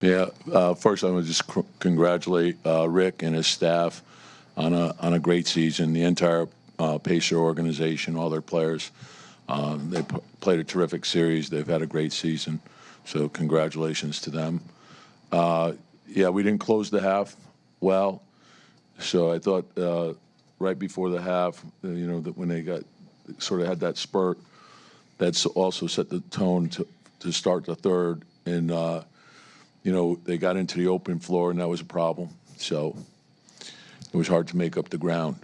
Yeah, first I want to just congratulate Rick and his staff on a great season. The entire Pacer organization, all their players, they played a terrific series. They've had a great season, so congratulations to them. Yeah, we didn't close the half well, so I thought right before the half, that when they got sort of had that spurt, that's also set the tone to start the third. And they got into the open floor, and that was a problem. So it was hard to make up the ground.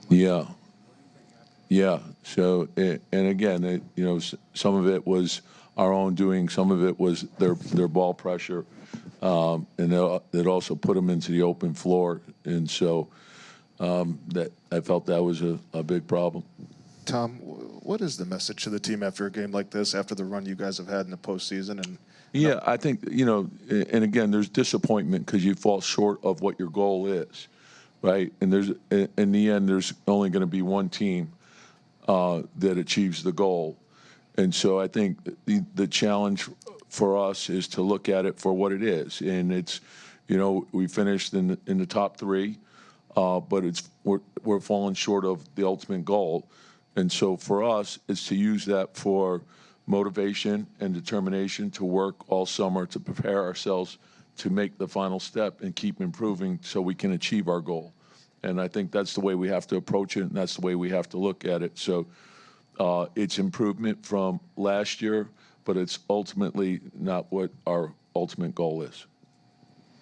Yeah. Yeah. So, and again, some of it was our own doing. Some of it was their ball pressure, and it also put them into the open floor. And so that I felt that was a big problem. Tom, what is the message to the team after a game like this, after the run you guys have had in the postseason? Yeah, I think, and again, there's disappointment because you fall short of what your goal is, right? And in the end, there's only going to be one team that achieves the goal. And so I think the challenge for us is to look at it for what it is. And it's, we finished in the top three, but we're falling short of the ultimate goal. And so for us, it's to use that for motivation and determination to work all summer to prepare ourselves to make the final step and keep improving so we can achieve our goal. And I think that's the way we have to approach it, and that's the way we have to look at it. So it's improvement from last year, but it's ultimately not what our ultimate goal is.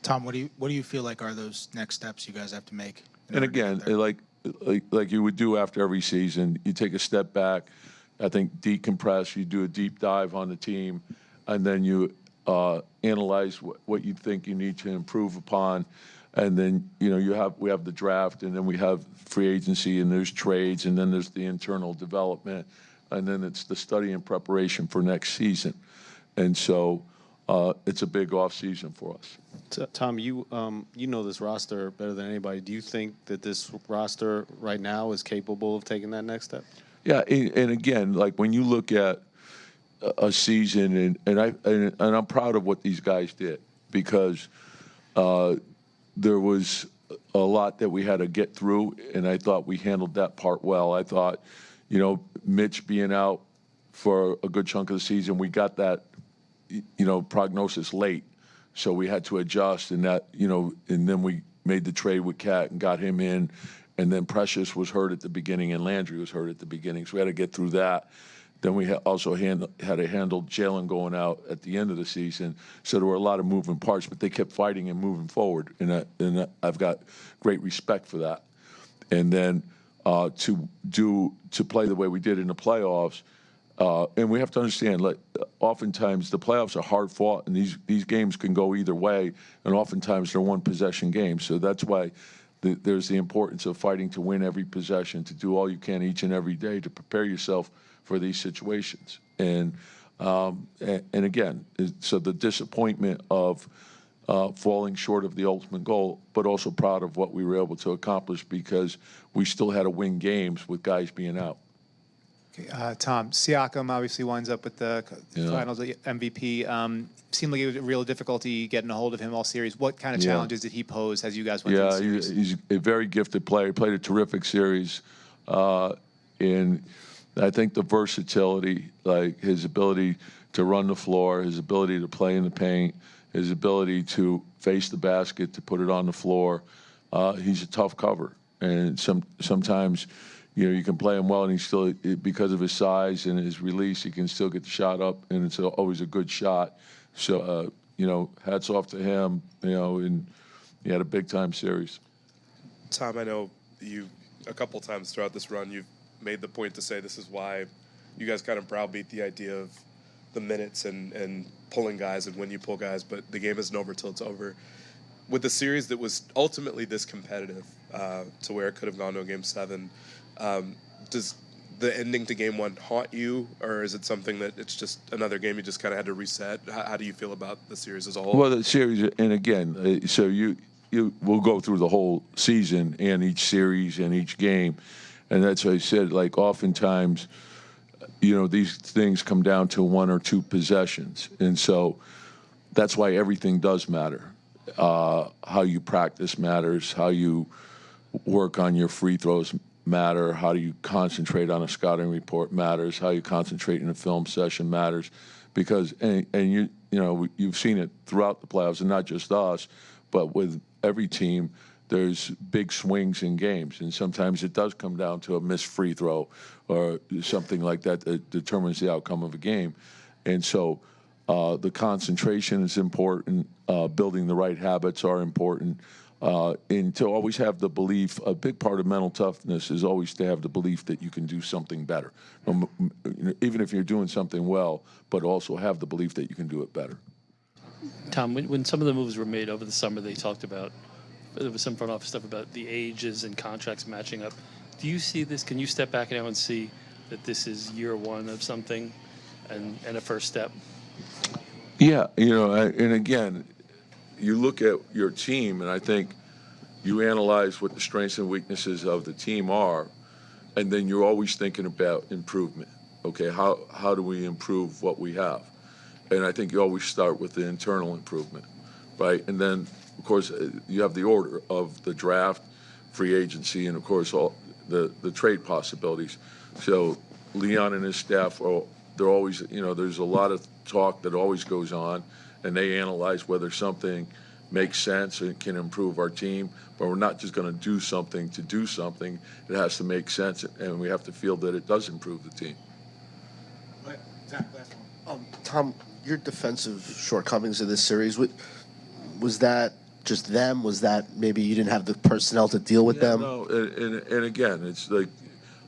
Tom, what do you feel like are those next steps you guys have to make? And again, like you would do after every season, you take a step back, I think decompress, you do a deep dive on the team, and then you analyze what you think you need to improve upon. And then, we have the draft, and then we have free agency, and there's trades, and then there's the internal development, and then it's the study and preparation for next season. And so it's a big off season for us. Tom, you know this roster better than anybody. Do you think that this roster right now is capable of taking that next step? Yeah, and again, like when you look at a season, and I'm proud of what these guys did, because there was a lot that we had to get through, and I thought we handled that part well. I thought, Mitch being out for a good chunk of the season, we got that, prognosis late. So we had to adjust, and then we made the trade with Cat and got him in, and then Precious was hurt at the beginning and Landry was hurt at the beginning, so we had to get through that. Then we also had to handle Jalen going out at the end of the season, so there were a lot of moving parts, but they kept fighting and moving forward, and I've got great respect for that. And then to play the way we did in the playoffs. And we have to understand, oftentimes the playoffs are hard fought, and these games can go either way, and oftentimes they're one possession games. So that's why there's the importance of fighting to win every possession, to do all you can each and every day to prepare yourself for these situations. And again, so the disappointment of falling short of the ultimate goal, but also proud of what we were able to accomplish because we still had to win games with guys being out. Tom, Siakam obviously winds up with the finals MVP. Seemed like it was a real difficulty getting a hold of him all series. What kind of challenges did he pose as you guys went through the series? He's a very gifted player. He played a terrific series. And I think the versatility, like his ability to run the floor, his ability to play in the paint, his ability to face the basket, to put it on the floor, he's a tough cover. And sometimes you can play him well, and he's still, because of his size and his release, he can still get the shot up, and it's always a good shot. So, hats off to him, and he had a big-time series. Tom, I know you, a couple times throughout this run, you've made the point to say this is why you guys kind of browbeat the idea of the minutes and pulling guys and when you pull guys, but the game isn't over till it's over. With the series that was ultimately this competitive to where it could have gone to a Game 7, does the ending to Game 1 haunt you, or is it something that it's just another game you just kind of had to reset? How do you feel about the series as a whole? Well, the series, and again, so you will go through the whole season and each series and each game, and that's what I said. Like oftentimes, these things come down to 1 or 2 possessions. And so that's why everything does matter. How you practice matters, how you work on your free throws matter, how do you concentrate on a scouting report matters, how you concentrate in a film session matters, because you've seen it throughout the playoffs, and not just us, but with every team. There's big swings in games, and sometimes it does come down to a missed free throw or something like that that determines the outcome of a game. And so the concentration is important. Building the right habits are important. And to always have the belief, a big part of mental toughness is always to have the belief that you can do something better. Even if you're doing something well, but also have the belief that you can do it better. Tom, when some of the moves were made over the summer, they talked about, there was some front office stuff about the ages and contracts matching up. Do you see this? Can you step back now and see that this is year one of something and a first step? Yeah, and again, you look at your team, and I think you analyze what the strengths and weaknesses of the team are, and then you're always thinking about improvement. Okay, how do we improve what we have? And I think you always start with the internal improvement, right? And then, of course, you have the order of the draft, free agency, and, of course, all the trade possibilities. So Leon and his staff, they're always, there's a lot of talk that always goes on, and they analyze whether something makes sense and can improve our team. But we're not just going to do something to do something. It has to make sense, and we have to feel that it does improve the team. Tom, your defensive shortcomings in this series, was that just them? Was that maybe you didn't have the personnel to deal with them? No, and again, it's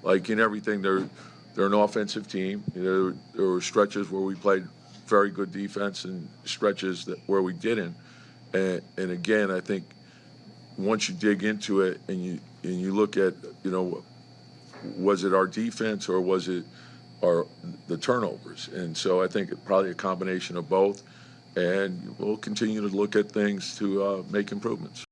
like in everything, they're an offensive team. There were stretches where we played very good defense and stretches where we didn't. And again, I think once you dig into it and you look at, was it our defense or was it the turnovers? And so I think probably a combination of both. And we'll continue to look at things to make improvements.